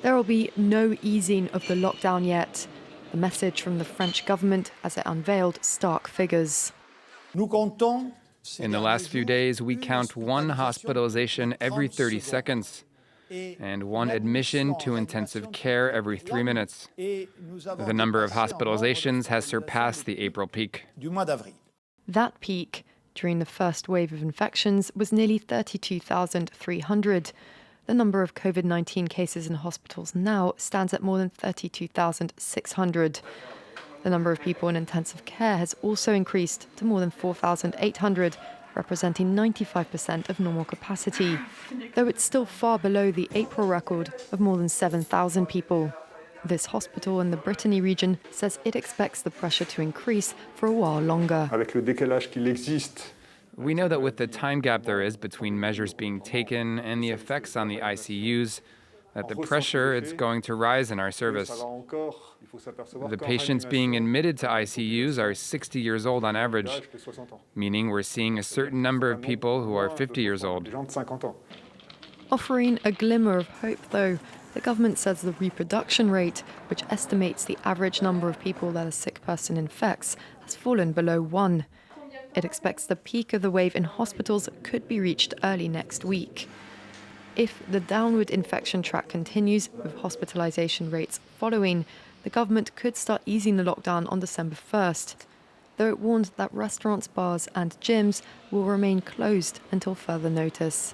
There will be no easing of the lockdown yet. The message from the French government as it unveiled stark figures. In the last few days, we count one hospitalization every 30 seconds and one admission to intensive care every 3 minutes. The number of hospitalizations has surpassed the April peak. That peak, during the first wave of infections, was nearly 32,300. The number of Covid-19 cases in hospitals now stands at more than 32,600. The number of people in intensive care has also increased to more than 4,800, representing 95% of normal capacity, though it's still far below the April record of more than 7,000 people. This hospital in the Brittany region says it expects the pressure to increase for a while longer. We know that with the time gap there is between measures being taken and the effects on the ICUs, that the pressure is going to rise in our service. The patients being admitted to ICUs are 60 years old on average, meaning we're seeing a certain number of people who are 50 years old. Offering a glimmer of hope, though, the government says the reproduction rate, which estimates the average number of people that a sick person infects, has fallen below 1. It expects the peak of the wave in hospitals could be reached early next week. If the downward infection track continues, with hospitalization rates following, the government could start easing the lockdown on December 1st, though it warned that restaurants, bars and gyms will remain closed until further notice.